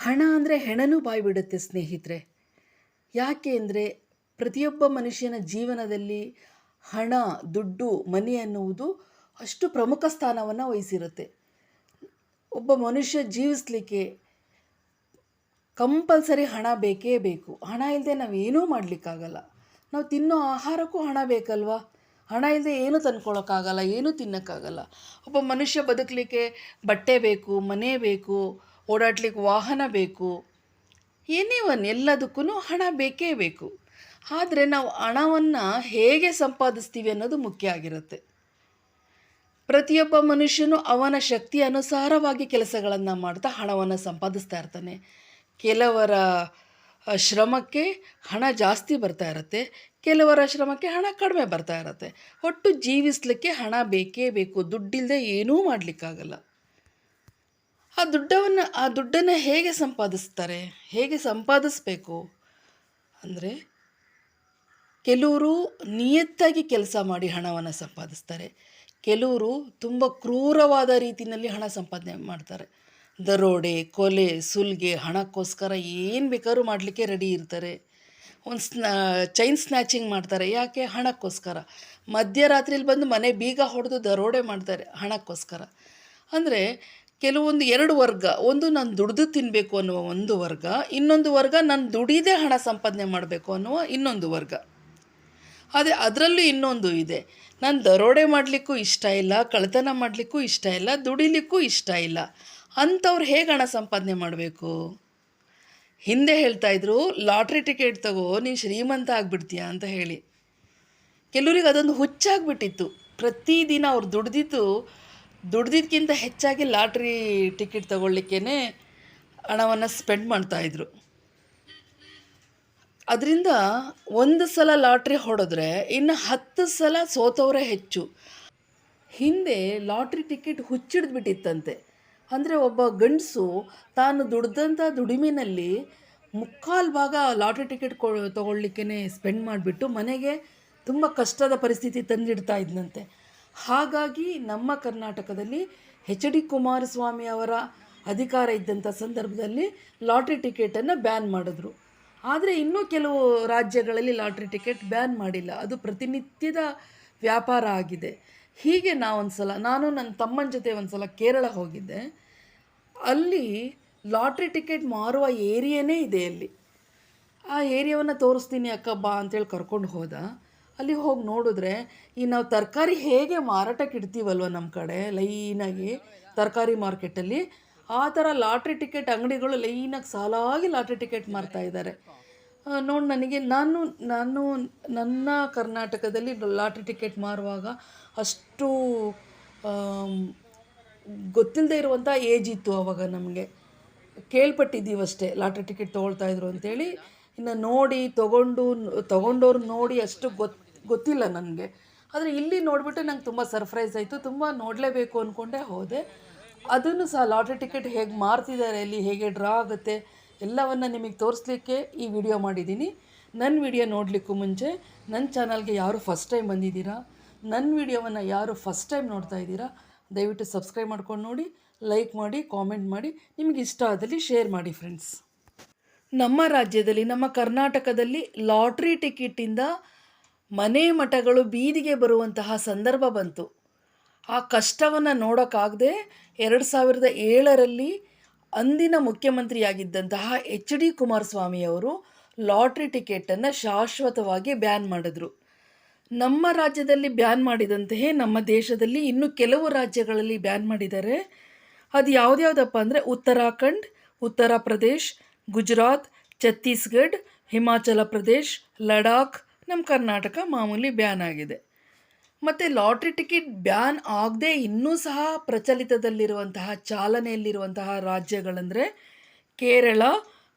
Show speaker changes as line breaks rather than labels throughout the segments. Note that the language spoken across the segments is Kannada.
ಹಣ ಅಂದರೆ ಹೆಣನೂ ಬಾಯಿ ಬಿಡುತ್ತೆ ಸ್ನೇಹಿತರೆ. ಯಾಕೆ ಅಂದರೆ ಪ್ರತಿಯೊಬ್ಬ ಮನುಷ್ಯನ ಜೀವನದಲ್ಲಿ ಹಣ, ದುಡ್ಡು, ಮನಿ ಅನ್ನುವುದು ಅಷ್ಟು ಪ್ರಮುಖ ಸ್ಥಾನವನ್ನು ವಹಿಸಿರುತ್ತೆ. ಒಬ್ಬ ಮನುಷ್ಯ ಜೀವಿಸಲಿಕ್ಕೆ ಕಂಪಲ್ಸರಿ ಹಣ ಬೇಕೇ ಬೇಕು. ಹಣ ಇಲ್ಲದೆ ನಾವೇನೂ ಮಾಡಲಿಕ್ಕಾಗಲ್ಲ. ನಾವು ತಿನ್ನೋ ಆಹಾರಕ್ಕೂ ಹಣ ಬೇಕಲ್ವಾ? ಹಣ ಇಲ್ಲದೆ ಏನೂ ತಂದ್ಕೊಳ್ಳೋಕ್ಕಾಗಲ್ಲ, ಏನೂ ತಿನ್ನೋಕ್ಕಾಗಲ್ಲ. ಒಬ್ಬ ಮನುಷ್ಯ ಬದುಕಲಿಕ್ಕೆ ಬಟ್ಟೆ ಬೇಕು, ಮನೆ ಬೇಕು, ಓಡಾಡ್ಲಿಕ್ಕೆ ವಾಹನ ಬೇಕು, ಎಲ್ಲದಕ್ಕೂ ಹಣ ಬೇಕೇ ಬೇಕು. ಆದರೆ ನಾವು ಹಣವನ್ನು ಹೇಗೆ ಸಂಪಾದಿಸ್ತೀವಿ ಅನ್ನೋದು ಮುಖ್ಯ ಆಗಿರುತ್ತೆ. ಪ್ರತಿಯೊಬ್ಬ ಮನುಷ್ಯನು ಅವನ ಶಕ್ತಿ ಅನುಸಾರವಾಗಿ ಕೆಲಸಗಳನ್ನು ಮಾಡ್ತಾ ಹಣವನ್ನು ಸಂಪಾದಿಸ್ತಾ ಇರ್ತಾನೆ. ಕೆಲವರ ಶ್ರಮಕ್ಕೆ ಹಣ ಜಾಸ್ತಿ ಬರ್ತಾ ಇರುತ್ತೆ, ಕೆಲವರ ಶ್ರಮಕ್ಕೆ ಹಣ ಕಡಿಮೆ ಬರ್ತಾ ಇರುತ್ತೆ. ಒಟ್ಟು ಜೀವಿಸಲಿಕ್ಕೆ ಹಣ ಬೇಕೇ ಬೇಕು. ದುಡ್ಡಿಲ್ಲದೆ ಏನೂ ಮಾಡಲಿಕ್ಕಾಗಲ್ಲ. ಆ ದುಡ್ಡನ್ನು ಹೇಗೆ ಸಂಪಾದಿಸ್ತಾರೆ, ಹೇಗೆ ಸಂಪಾದಿಸ್ಬೇಕು ಅಂದರೆ, ಕೆಲವರು ನಿಯತ್ತಾಗಿ ಕೆಲಸ ಮಾಡಿ ಹಣವನ್ನು ಸಂಪಾದಿಸ್ತಾರೆ. ಕೆಲವರು ತುಂಬ ಕ್ರೂರವಾದ ರೀತಿಯಲ್ಲಿ ಹಣ ಸಂಪಾದನೆ ಮಾಡ್ತಾರೆ. ದರೋಡೆ, ಕೊಲೆ, ಸುಲಿಗೆ, ಹಣಕ್ಕೋಸ್ಕರ ಏನು ಬೇಕಾದ್ರೂ ಮಾಡಲಿಕ್ಕೆ ರೆಡಿ ಇರ್ತಾರೆ. ಒಂದು ಚೈನ್ ಸ್ನ್ಯಾಚಿಂಗ್ ಮಾಡ್ತಾರೆ. ಯಾಕೆ? ಹಣಕ್ಕೋಸ್ಕರ. ಮಧ್ಯರಾತ್ರಿಲಿ ಬಂದು ಮನೆ ಬೀಗ ಹೊಡೆದು ದರೋಡೆ ಮಾಡ್ತಾರೆ ಹಣಕ್ಕೋಸ್ಕರ. ಅಂದರೆ ಕೆಲವೊಂದು ಎರಡು ವರ್ಗ. ಒಂದು ನಾನು ದುಡಿದು ತಿನ್ನಬೇಕು ಅನ್ನುವ ಒಂದು ವರ್ಗ, ಇನ್ನೊಂದು ವರ್ಗ ನಾನು ದುಡಿದೇ ಹಣ ಸಂಪಾದನೆ ಮಾಡಬೇಕು ಅನ್ನುವ ಇನ್ನೊಂದು ವರ್ಗ. ಆದರೆ ಅದರಲ್ಲೂ ಇನ್ನೊಂದು ಇದೆ, ನಾನು ದರೋಡೆ ಮಾಡಲಿಕ್ಕೂ ಇಷ್ಟ ಇಲ್ಲ, ಕಳ್ಳತನ ಮಾಡಲಿಕ್ಕೂ ಇಷ್ಟ ಇಲ್ಲ, ದುಡಿಲಿಕ್ಕೂ ಇಷ್ಟ ಇಲ್ಲ. ಅಂಥವ್ರು ಹೇಗೆ ಹಣ ಸಂಪಾದನೆ ಮಾಡಬೇಕು? ಹಿಂದೆ ಹೇಳ್ತಾಯಿದ್ರು, ಲಾಟ್ರಿ ಟಿಕೆಟ್ ತಗೋ ನೀನು ಶ್ರೀಮಂತ ಆಗಿಬಿಡ್ತೀಯ ಅಂತ ಹೇಳಿ. ಕೆಲವರಿಗೆ ಅದೊಂದು ಹುಚ್ಚಾಗಿಬಿಟ್ಟಿತ್ತು. ಪ್ರತಿದಿನ ಅವ್ರು ದುಡ್ದಿದ್ದಕ್ಕಿಂತ ಹೆಚ್ಚಾಗಿ ಲಾಟ್ರಿ ಟಿಕೆಟ್ ತಗೊಳ್ಳಿಕ್ಕೇ ಹಣವನ್ನು ಸ್ಪೆಂಡ್ ಮಾಡ್ತಾಯಿದ್ರು. ಅದರಿಂದ ಒಂದು ಸಲ ಲಾಟ್ರಿ ಹೊಡೆದ್ರೆ ಇನ್ನು 10 ಸಲ ಸೋತವರೇ ಹೆಚ್ಚು. ಹಿಂದೆ ಲಾಟ್ರಿ ಟಿಕೆಟ್ ಹುಚ್ಚಿಡ್ದುಬಿಟ್ಟಿತ್ತಂತೆ. ಅಂದರೆ ಒಬ್ಬ ಗಂಡಸು ತಾನು ದುಡ್ದಂಥ ದುಡಿಮೆನಲ್ಲಿ 3/4 ಭಾಗ ಲಾಟ್ರಿ ಟಿಕೆಟ್ ತೊಗೊಳ್ಲಿಕ್ಕೇ ಸ್ಪೆಂಡ್ ಮಾಡಿಬಿಟ್ಟು ಮನೆಗೆ ತುಂಬ ಕಷ್ಟದ ಪರಿಸ್ಥಿತಿ ತಂದಿಡ್ತಾ ಇದ್ದಂತೆ. ಹಾಗಾಗಿ ನಮ್ಮ ಕರ್ನಾಟಕದಲ್ಲಿ HD ಕುಮಾರಸ್ವಾಮಿ ಅವರ ಅಧಿಕಾರ ಇದ್ದಂಥ ಸಂದರ್ಭದಲ್ಲಿ ಲಾಟ್ರಿ ಟಿಕೆಟನ್ನು ಬ್ಯಾನ್ ಮಾಡಿದ್ರು. ಆದರೆ ಇನ್ನೂ ಕೆಲವು ರಾಜ್ಯಗಳಲ್ಲಿ ಲಾಟ್ರಿ ಟಿಕೆಟ್ ಬ್ಯಾನ್ ಮಾಡಿಲ್ಲ. ಅದು ಪ್ರತಿನಿತ್ಯದ ವ್ಯಾಪಾರ ಆಗಿದೆ. ಹೀಗೆ ನಾನು ನನ್ನ ತಮ್ಮನ ಜೊತೆ ಒಂದು ಸಲ ಕೇರಳ ಹೋಗಿದ್ದೆ. ಅಲ್ಲಿ ಲಾಟ್ರಿ ಟಿಕೆಟ್ ಮಾರುವ ಏರಿಯಾನೇ ಇದೆ. ಅಲ್ಲಿ ಆ ಏರಿಯಾವನ್ನು ತೋರಿಸ್ತೀನಿ ಅಕ್ಕ ಬಾ ಅಂತೇಳಿ ಕರ್ಕೊಂಡು ಹೋದ. ಅಲ್ಲಿ ಹೋಗಿ ನೋಡಿದ್ರೆ ನಾವು ತರಕಾರಿ ಹೇಗೆ ಮಾರಾಟಕ್ಕೆ ಇಡ್ತೀವಲ್ವ ನಮ್ಮ ಕಡೆ ಲೈನಾಗಿ ತರಕಾರಿ ಮಾರ್ಕೆಟಲ್ಲಿ, ಆ ಥರ ಲಾಟ್ರಿ ಟಿಕೆಟ್ ಅಂಗಡಿಗಳು ಲೈನಾಗಿ ಸಾಲಾಗಿ ಲಾಟ್ರಿ ಟಿಕೆಟ್ ಮಾರ್ತಾ ಇದ್ದಾರೆ. ನೋಡಿ ನನಗೆ ನನ್ನ ಕರ್ನಾಟಕದಲ್ಲಿ ಲಾಟ್ರಿ ಟಿಕೆಟ್ ಮಾರುವಾಗ ಅಷ್ಟು ಗೊತ್ತಿಲ್ಲದೆ ಇರುವಂಥ ಏಜ್ ಇತ್ತು. ಆವಾಗ ನಮಗೆ ಕೇಳ್ಪಟ್ಟಿದ್ದೀವಷ್ಟೇ ಲಾಟ್ರಿ ಟಿಕೆಟ್ ತೊಗೊಳ್ತಾಯಿದ್ರು ಅಂಥೇಳಿ. ಇನ್ನು ನೋಡಿ ತೊಗೊಂಡವ್ರು ನೋಡಿ ಅಷ್ಟು ಗೊತ್ತಿಲ್ಲ ನನಗೆ. ಆದರೆ ಇಲ್ಲಿ ನೋಡಿಬಿಟ್ಟು ನಂಗೆ ತುಂಬ ಸರ್ಪ್ರೈಸ್ ಆಯಿತು. ತುಂಬ ನೋಡಲೇಬೇಕು ಅಂದ್ಕೊಂಡೆ ಹೋದೆ. ಅದನ್ನು ಸಹ ಲಾಟ್ರಿ ಟಿಕೆಟ್ ಹೇಗೆ ಮಾರ್ತಿದ್ದಾರೆ, ಅಲ್ಲಿ ಹೇಗೆ ಡ್ರಾ ಆಗುತ್ತೆ ಎಲ್ಲವನ್ನು ನಿಮಗೆ ತೋರಿಸ್ಲಿಕ್ಕೆ ಈ ವಿಡಿಯೋ ಮಾಡಿದ್ದೀನಿ. ನನ್ನ ವಿಡಿಯೋ ನೋಡಲಿಕ್ಕೂ ಮುಂಚೆ ನನ್ನ ಚಾನಲ್ಗೆ ಯಾರು ಫಸ್ಟ್ ಟೈಮ್ ಬಂದಿದ್ದೀರಾ, ನನ್ನ ವಿಡಿಯೋವನ್ನು ಯಾರು ಫಸ್ಟ್ ಟೈಮ್ ನೋಡ್ತಾ ಇದ್ದೀರಾ, ದಯವಿಟ್ಟು ಸಬ್ಸ್ಕ್ರೈಬ್ ಮಾಡ್ಕೊಂಡು ನೋಡಿ, ಲೈಕ್ ಮಾಡಿ, ಕಾಮೆಂಟ್ ಮಾಡಿ, ನಿಮಗೆ ಇಷ್ಟ ಆದಲ್ಲಿ ಶೇರ್ ಮಾಡಿ ಫ್ರೆಂಡ್ಸ್. ನಮ್ಮ ರಾಜ್ಯದಲ್ಲಿ, ನಮ್ಮ ಕರ್ನಾಟಕದಲ್ಲಿ ಲಾಟ್ರಿ ಟಿಕೆಟಿಂದ ಮನೆ ಮಠಗಳು ಬೀದಿಗೆ ಬರುವಂತಹ ಸಂದರ್ಭ ಬಂತು. ಆ ಕಷ್ಟವನ್ನು ನೋಡೋಕ್ಕಾಗದೆ 2007ರಲ್ಲಿ ಅಂದಿನ ಮುಖ್ಯಮಂತ್ರಿಯಾಗಿದ್ದಂತಹ HD ಕುಮಾರಸ್ವಾಮಿಯವರು ಲಾಟ್ರಿ ಟಿಕೆಟನ್ನು ಶಾಶ್ವತವಾಗಿ ಬ್ಯಾನ್ ಮಾಡಿದ್ರು. ನಮ್ಮ ರಾಜ್ಯದಲ್ಲಿ ಬ್ಯಾನ್ ಮಾಡಿದಂತೆಯೇ ನಮ್ಮ ದೇಶದಲ್ಲಿ ಇನ್ನೂ ಕೆಲವು ರಾಜ್ಯಗಳಲ್ಲಿ ಬ್ಯಾನ್ ಮಾಡಿದ್ದಾರೆ. ಅದು ಯಾವುದ್ಯಾವುದಪ್ಪ ಅಂದರೆ ಉತ್ತರಾಖಂಡ್, ಉತ್ತರ ಪ್ರದೇಶ್, ಗುಜರಾತ್, ಛತ್ತೀಸ್ಗಢ, ಹಿಮಾಚಲ ಪ್ರದೇಶ್, ಲಡಾಖ್, ನಮ್ಮ ಕರ್ನಾಟಕ ಮಾಮೂಲಿ ಬ್ಯಾನ್ ಆಗಿದೆ. ಮತ್ತು ಲಾಟ್ರಿ ಟಿಕೆಟ್ ಬ್ಯಾನ್ ಆಗದೆ ಇನ್ನೂ ಸಹ ಪ್ರಚಲಿತದಲ್ಲಿರುವಂತಹ, ಚಾಲನೆಯಲ್ಲಿರುವಂತಹ ರಾಜ್ಯಗಳಂದರೆ ಕೇರಳ,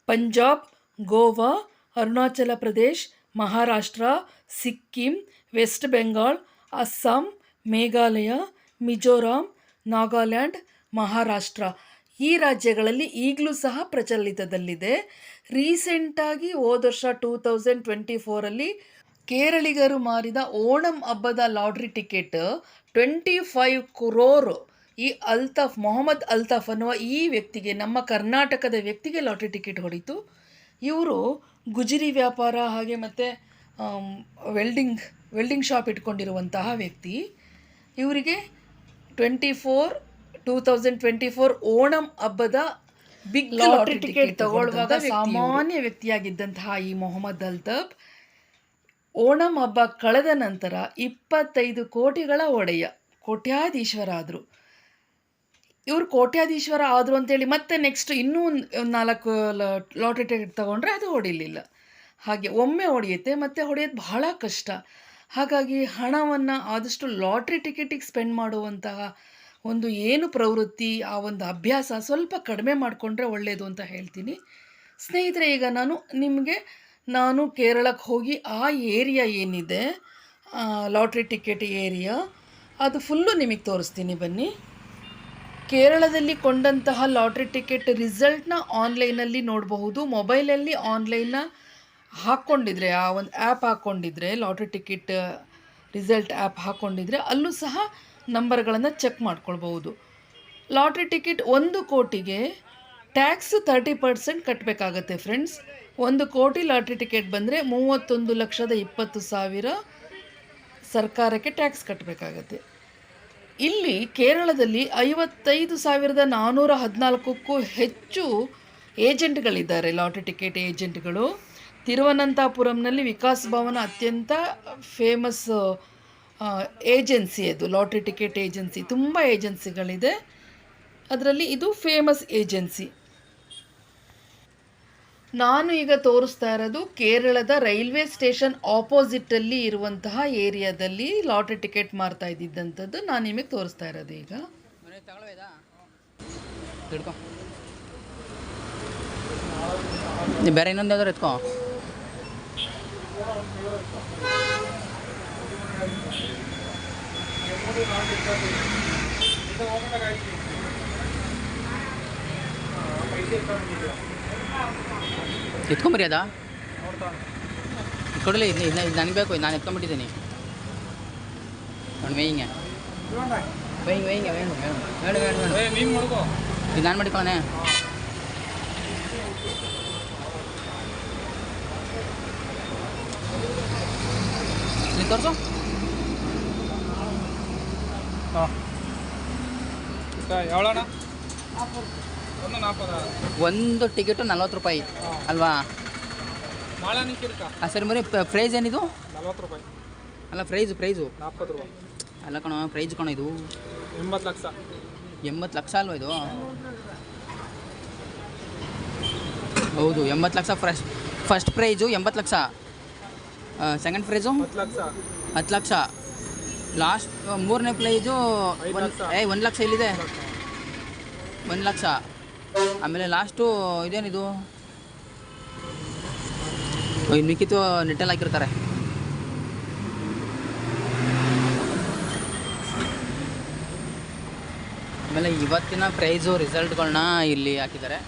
ಪಂಜಾಬ್, ಗೋವಾ, ಅರುಣಾಚಲ ಪ್ರದೇಶ್, ಮಹಾರಾಷ್ಟ್ರ, ಸಿಕ್ಕಿಂ, ವೆಸ್ಟ್ ಬೆಂಗಾಲ್, ಅಸ್ಸಾಂ, ಮೇಘಾಲಯ, ಮಿಜೋರಾಂ, ನಾಗಾಲ್ಯಾಂಡ್, ಮಹಾರಾಷ್ಟ್ರ. ಈ ರಾಜ್ಯಗಳಲ್ಲಿ ಈಗಲೂ ಸಹ ಪ್ರಚಲಿತದಲ್ಲಿದೆ. ರೀಸೆಂಟಾಗಿ ಹೋದ ವರ್ಷ 2024ರಲ್ಲಿ ಕೇರಳಿಗರು ಮಾರಿದ ಓಣಂ ಹಬ್ಬದ ಲಾಟ್ರಿ ಟಿಕೆಟ್ 25 crore ಈ ಅಲ್ತಾಫ್ ಮೊಹಮ್ಮದ್ ಅಲ್ತಾಫ್ ಅನ್ನುವ ಈ ವ್ಯಕ್ತಿಗೆ, ನಮ್ಮ ಕರ್ನಾಟಕದ ವ್ಯಕ್ತಿಗೆ ಲಾಟ್ರಿ ಟಿಕೆಟ್ ಹೊಡಿತು. ಇವರು ಗುಜರಿ ವ್ಯಾಪಾರ ಹಾಗೆ ಮತ್ತು ವೆಲ್ಡಿಂಗ್ ಶಾಪ್ ಇಟ್ಕೊಂಡಿರುವಂತಹ ವ್ಯಕ್ತಿ. ಇವರಿಗೆ 2024 ಓಣಂ ಹಬ್ಬದ ಬಿಗ್ ಲಾಟ್ರಿ ಟಿಕೆಟ್ ತಗೊಳ್ಳುವಾಗ ಸಾಮಾನ್ಯ ವ್ಯಕ್ತಿಯಾಗಿದ್ದಂತಹ ಈ ಮೊಹಮ್ಮದ್ ಅಲ್ತಾಫ್ ಓಣಂ ಹಬ್ಬ ಕಳೆದ ನಂತರ 25 ಕೋಟಿಗಳ ಒಡೆಯ, ಕೋಟ್ಯಾಧೀಶ್ವರ ಆದರು. ಇವರು ಕೋಟ್ಯಾಧೀಶ್ವರ ಆದರು ಅಂತೇಳಿ ಮತ್ತೆ ನೆಕ್ಸ್ಟ್ ಇನ್ನೂ 4 ಲಾಟ್ರಿ ಟಿಕೆಟ್ ತಗೊಂಡ್ರೆ ಅದು ಹೊಡಿಲಿಲ್ಲ. ಹಾಗೆ ಒಮ್ಮೆ ಹೊಡೆಯುತ್ತೆ, ಮತ್ತೆ ಹೊಡೆಯೋದು ಬಹಳ ಕಷ್ಟ. ಹಾಗಾಗಿ ಹಣವನ್ನು ಆದಷ್ಟು ಲಾಟ್ರಿ ಟಿಕೆಟಿಗೆ ಸ್ಪೆಂಡ್ ಮಾಡುವಂತಹ ಒಂದು ಏನು ಪ್ರವೃತ್ತಿ, ಆ ಒಂದು ಅಭ್ಯಾಸ ಸ್ವಲ್ಪ ಕಡಿಮೆ ಮಾಡಿಕೊಂಡ್ರೆ ಒಳ್ಳೆಯದು ಅಂತ ಹೇಳ್ತೀನಿ. ಸ್ನೇಹಿತರೆ, ಈಗ ನಾನು ಕೇರಳಕ್ಕೆ ಹೋಗಿ ಆ ಏರಿಯಾ ಏನಿದೆ ಲಾಟ್ರಿ ಟಿಕೆಟ್ ಏರಿಯಾ, ಅದು ಫುಲ್ಲು ನಿಮಗೆ ತೋರಿಸ್ತೀನಿ ಬನ್ನಿ. ಕೇರಳದಲ್ಲಿ ಕೊಂಡಂತಹ ಲಾಟ್ರಿ ಟಿಕೆಟ್ ರಿಸಲ್ಟ್ನ ಆನ್ಲೈನಲ್ಲಿ ನೋಡಬಹುದು. ಮೊಬೈಲಲ್ಲಿ ಆನ್ಲೈನ್ನ ಹಾಕ್ಕೊಂಡಿದ್ರೆ, ಆ ಒಂದು ಆ್ಯಪ್ ಹಾಕ್ಕೊಂಡಿದ್ರೆ, ಲಾಟ್ರಿ ಟಿಕೆಟ್ ರಿಸಲ್ಟ್ ಆ್ಯಪ್ ಹಾಕ್ಕೊಂಡಿದ್ರೆ ಅಲ್ಲೂ ಸಹ ನಂಬರ್ಗಳನ್ನು ಚೆಕ್ ಮಾಡ್ಕೊಳ್ಬಹುದು. ಲಾಟ್ರಿ ಟಿಕೆಟ್ 1 ಕೋಟಿಗೆ ಟ್ಯಾಕ್ಸ್ 30% ಕಟ್ಟಬೇಕಾಗತ್ತೆ ಫ್ರೆಂಡ್ಸ್. 1 ಕೋಟಿ ಲಾಟ್ರಿ ಟಿಕೆಟ್ ಬಂದರೆ 31,20,000 ಸರ್ಕಾರಕ್ಕೆ ಟ್ಯಾಕ್ಸ್ ಕಟ್ಟಬೇಕಾಗತ್ತೆ. ಇಲ್ಲಿ ಕೇರಳದಲ್ಲಿ 55,414ಕ್ಕೂ ಹೆಚ್ಚು ಏಜೆಂಟ್ಗಳಿದ್ದಾರೆ, ಲಾಟ್ರಿ ಟಿಕೆಟ್ ಏಜೆಂಟ್ಗಳು. ತಿರುವನಂತಪುರಂನಲ್ಲಿ ವಿಕಾಸ್ ಭವನ ಅತ್ಯಂತ ಫೇಮಸ್ ಏಜೆನ್ಸಿ, ಅದು ಲಾಟ್ರಿ ಟಿಕೆಟ್ ಏಜೆನ್ಸಿ. ತುಂಬ ಏಜೆನ್ಸಿಗಳಿದೆ, ಅದರಲ್ಲಿ ಇದು ಫೇಮಸ್ ಏಜೆನ್ಸಿ. ನಾನು ಈಗ ತೋರಿಸ್ತಾ ಇರೋದು ಕೇರಳದ ರೈಲ್ವೆ ಸ್ಟೇಷನ್ ಆಪೋಸಿಟಲ್ಲಿ ಇರುವಂತಹ ಏರಿಯಾದಲ್ಲಿ ಲಾಟ್ರಿ ಟಿಕೆಟ್ ಮಾರ್ತಾ ಇದ್ದಿದ್ದಂಥದ್ದು ನಾನು ನಿಮಗೆ ತೋರಿಸ್ತಾ ಇರೋದು. ಈಗ
ಬೇರೆ ಇನ್ನೊಂದು ಯಾವ್ದಾರು ಎತ್ಕೋ. ಎತ್ಕೊಂಬರಿ ಅದಾ ಕೊಡಲಿ, ಇದು ನನಗೆ ಬೇಕು, ನಾನು ಎತ್ಕೊಂಡ್ಬಿಟ್ಟಿದ್ದೀನಿ. ನೋಡಿ ವೇಯಿಂಗೆ ಇದು ನಾನು ಮಾಡಿಕೊಳ್ಳೋಣ. ನೀನು ತೋರಿಸು. ಒಂದು ಟಿಕೆಟು 40 ರೂಪಾಯಿ ಅಲ್ವಾ? ಸರಿ ಮರಿ, ಪ್ರೈಸ್ ಏನಿದು?
40 ರೂಪಾಯಿ
ಅಲ್ಲ, ಪ್ರೈಸು
40 ರೂಪಾಯಿ
ಅಲ್ಲ ಕಣೋ, ಪ್ರೈಸ್ ಕಣೋ ಇದು
80 ಲಕ್ಷ.
80 ಲಕ್ಷ ಅಲ್ವಾ ಇದು? ಹೌದು, 80 lakh. First prize 80 lakh, second price 10 lakh, last 3ನೇ ಪ್ರೈಸು 1 ಲಕ್ಷ. ಇಲ್ಲಿದೆ 1 ಲಕ್ಷ. ಆಮೇಲೆ ಲಾಸ್ಟು ಇದೇನಿದು, ಮಿಕ್ಕಿತು ನೆಟ್ಟಲ್ಲಿ ಹಾಕಿರ್ತಾರೆ. ಆಮೇಲೆ ಇವತ್ತಿನ ಪ್ರೈಸು ರಿಸಲ್ಟ್ಗಳನ್ನ ಇಲ್ಲಿ ಹಾಕಿದ್ದಾರೆ.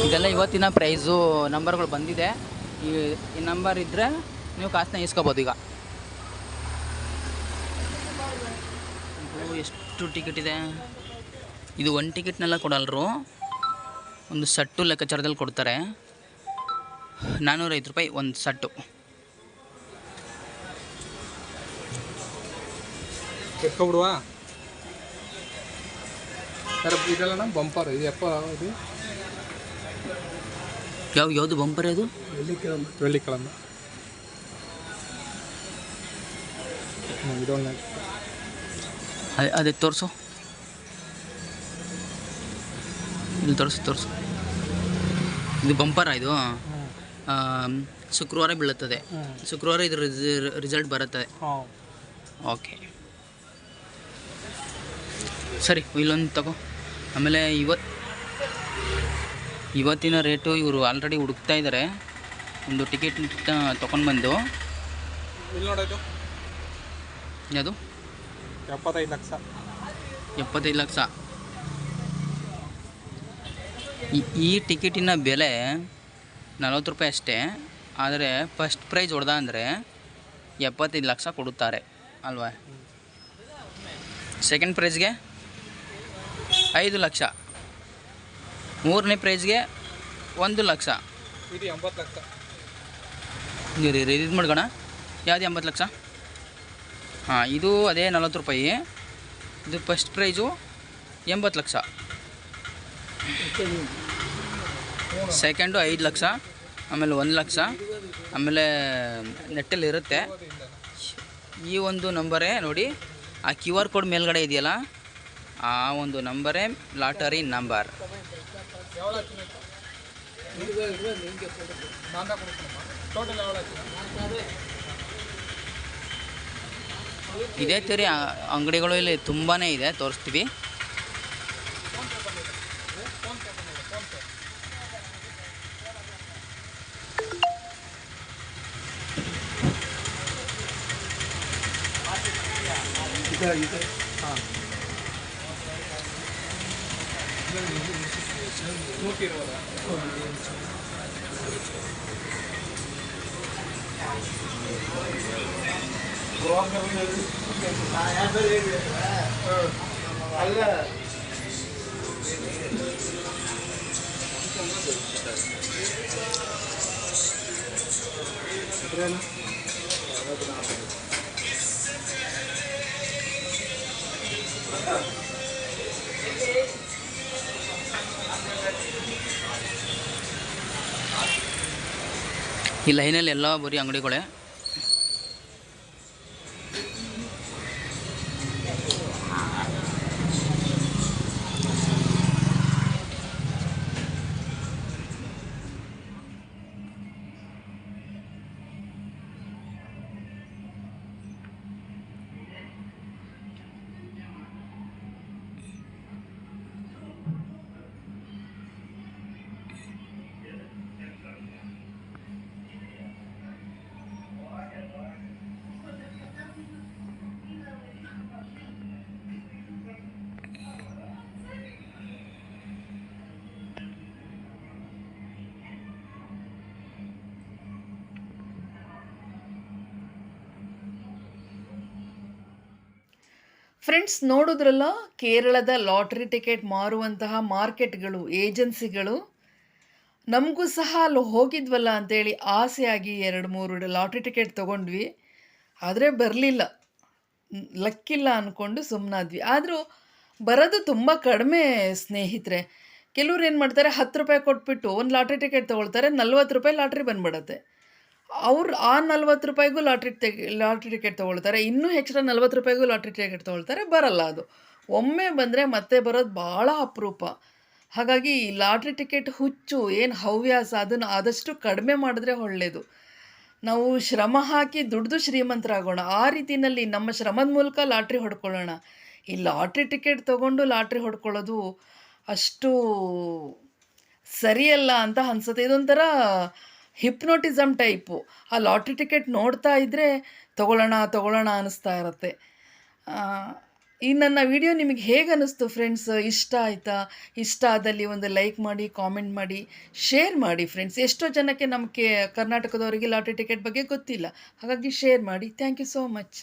ಇದೆಲ್ಲ ಇವತ್ತಿನ ಪ್ರೈಸು ನಂಬರ್ಗಳು ಬಂದಿದೆ. ಈ ನಂಬರ್ ಇದ್ದರೆ ನೀವು ಕಾಸನ್ನ ಇಸ್ಕೋಬೋದು. ಈಗ ಎಷ್ಟು ಟಿಕೆಟ್ ಇದೆ ಇದು? 1 ಟಿಕೆಟ್ನೆಲ್ಲ ಕೊಡಲ್ರು, ಒಂದು ಸಟ್ಟು ಲೆಕ್ಕಾಚಾರದಲ್ಲಿ ಕೊಡ್ತಾರೆ. 405 ರೂಪಾಯಿ ಒಂದು ಸಟ್ಟು.
ಎತ್ಕೊಬಿಡುವ ಸರ್, ಇದೆಲ್ಲ ಬಂಪರ್ ಇದು. ಎಪ್ಪ ಇದು
ಯಾವುದು ಬಂಪರ್? ಅದು
வெள்ளிக்கிழமை ಇದೊಂದು
ಅದೇ ತೋರಿಸು, ಇಲ್ಲಿ ತೋರಿಸು. ಇದು ಬಂಪರ. ಇದು ಶುಕ್ರವಾರ ಬೀಳುತ್ತದೆ. ಶುಕ್ರವಾರ ಇದು ರಿಸಲ್ಟ್ ಬರುತ್ತದೆ. ಓಕೆ, ಸರಿ, ಇಲ್ಲೊಂದು ತಗೋ. ಆಮೇಲೆ ಇವತ್ತಿನ ರೇಟು ಇವರು ಆಲ್ರೆಡಿ ಹುಡುಕ್ತಾ ಇದ್ದಾರೆ. ಒಂದು ಟಿಕೆಟ್ ತೊಗೊಂಡು ಬಂದು
ಇಲ್ಲಿ ನೋಡೋದು
ಯಾವುದು
75 ಲಕ್ಷ.
75 ಲಕ್ಷ. ಈ ಟಿಕೆಟಿನ ಬೆಲೆ 40 ರೂಪಾಯಿ ಅಷ್ಟೇ. ಆದರೆ ಫಸ್ಟ್ ಪ್ರೈಜ್ ಹೊಡೆದ ಅಂದರೆ 75 ಲಕ್ಷ ಕೊಡುತ್ತಾರೆ ಅಲ್ವಾ. ಸೆಕೆಂಡ್ ಪ್ರೈಜ್ಗೆ 5 ಲಕ್ಷ, ಮೂರನೇ ಪ್ರೈಜ್ಗೆ 1 ಲಕ್ಷ.
ಇದು 80 ಲಕ್ಷ.
ಇದು ಮಾಡ್ಕೋಣ. ಯಾವುದು 80 ಲಕ್ಷ? ಹಾಂ, ಇದು ಅದೇ 40 ರೂಪಾಯಿ. ಇದು first prize 80 lakh, second 5 lakh, ಆಮೇಲೆ 1 ಲಕ್ಷ, ಆಮೇಲೆ ನೆಟ್ಟಲ್ಲಿ ಇರುತ್ತೆ. ಈ ಒಂದು ನಂಬರೇ ನೋಡಿ, ಆ QR ಕೋಡ್ ಮೇಲ್ಗಡೆ ಇದೆಯಲ್ಲ, ಆ ಒಂದು ನಂಬರೇ ಲಾಟರಿ ನಂಬರ್. ಇದೇ ಥರ ಅಂಗಡಿಗಳು ಇಲ್ಲಿ ತುಂಬಾ ಇದೆ, ತೋರಿಸ್ತೀವಿ.
ಹಾಂ, 120.
ಈ ಲೈನಲ್ಲಿ ಎಲ್ಲ ಬರೀ ಅಂಗಡಿಗಳೇ.
ಫ್ರೆಂಡ್ಸ್, ನೋಡಿದ್ರಲ್ಲ ಕೇರಳದ ಲಾಟ್ರಿ ಟಿಕೆಟ್ ಮಾರುವಂತಹ ಮಾರ್ಕೆಟ್ಗಳು, ಏಜೆನ್ಸಿಗಳು. ನಮಗೂ ಸಹ ಅಲ್ಲಿ ಹೋಗಿದ್ವಲ್ಲ ಅಂತೇಳಿ ಆಸೆಯಾಗಿ 2-3 ಲಾಟ್ರಿ ಟಿಕೆಟ್ ತೊಗೊಂಡ್ವಿ. ಆದರೆ ಬರಲಿಲ್ಲ, ಲಕ್ಕಿಲ್ಲ ಅಂದ್ಕೊಂಡು ಸುಮ್ಮನಾದ್ವಿ. ಆದರೂ ಬರೋದು ತುಂಬ ಕಡಿಮೆ ಸ್ನೇಹಿತರೆ. ಕೆಲವ್ರು ಏನು ಮಾಡ್ತಾರೆ, 10 ರೂಪಾಯಿ ಕೊಟ್ಬಿಟ್ಟು ಒಂದು ಲಾಟ್ರಿ ಟಿಕೆಟ್ ತೊಗೊಳ್ತಾರೆ, 40 ರೂಪಾಯಿ ಲಾಟ್ರಿ ಬಂದ್ಬಿಡತ್ತೆ. ಅವ್ರು ಆ 40 ರೂಪಾಯಿಗೂ ಲಾಟ್ರಿ ಟಿಕೆಟ್ ತೊಗೊಳ್ತಾರೆ, ಇನ್ನೂ ಹೆಚ್ಚಿನ 40 ರೂಪಾಯಿಗೂ ಲಾಟ್ರಿ ಟಿಕೆಟ್ ತೊಗೊಳ್ತಾರೆ, ಬರಲ್ಲ ಅದು. ಒಮ್ಮೆ ಬಂದರೆ ಮತ್ತೆ ಬರೋದು ಭಾಳ ಅಪರೂಪ. ಹಾಗಾಗಿ ಈ ಲಾಟ್ರಿ ಟಿಕೆಟ್ ಹುಚ್ಚು ಏನು ಹವ್ಯಾಸ, ಅದನ್ನು ಆದಷ್ಟು ಕಡಿಮೆ ಮಾಡಿದ್ರೆ ಒಳ್ಳೆಯದು. ನಾವು ಶ್ರಮ ಹಾಕಿ ದುಡ್ದು ಶ್ರೀಮಂತರಾಗೋಣ, ಆ ರೀತಿಯಲ್ಲಿ ನಮ್ಮ ಶ್ರಮದ ಮೂಲಕ ಲಾಟ್ರಿ ಹೊಡ್ಕೊಳ್ಳೋಣ. ಈ ಲಾಟ್ರಿ ಟಿಕೆಟ್ ತೊಗೊಂಡು ಲಾಟ್ರಿ ಹೊಡ್ಕೊಳ್ಳೋದು ಅಷ್ಟು ಸರಿಯಲ್ಲ ಅಂತ ಅನ್ಸುತ್ತೆ. ಇದೊಂಥರ ಹಿಪ್ನೋಟಿಸಮ್ ಟೈಪು. ಆ ಲಾಟ್ರಿ ಟಿಕೆಟ್ ನೋಡ್ತಾ ಇದ್ದರೆ ತೊಗೊಳ್ಳೋಣ ಅನ್ನಿಸ್ತಾ ಇರುತ್ತೆ. ಈ ನನ್ನ ವಿಡಿಯೋ ನಿಮಗೆ ಹೇಗೆ ಅನ್ನಿಸ್ತು ಫ್ರೆಂಡ್ಸ್? ಇಷ್ಟ ಆಯಿತಾ? ಇಷ್ಟ ಆದಲ್ಲಿ ಒಂದು ಲೈಕ್ ಮಾಡಿ, ಕಾಮೆಂಟ್ ಮಾಡಿ, ಶೇರ್ ಮಾಡಿ ಫ್ರೆಂಡ್ಸ್. ಎಷ್ಟೋ ಜನಕ್ಕೆ ನಮ್ಮ ಕರ್ನಾಟಕದವರಿಗೆ ಲಾಟ್ರಿ ಟಿಕೆಟ್ ಬಗ್ಗೆ ಗೊತ್ತಿಲ್ಲ, ಹಾಗಾಗಿ ಶೇರ್ ಮಾಡಿ. Thank you so much.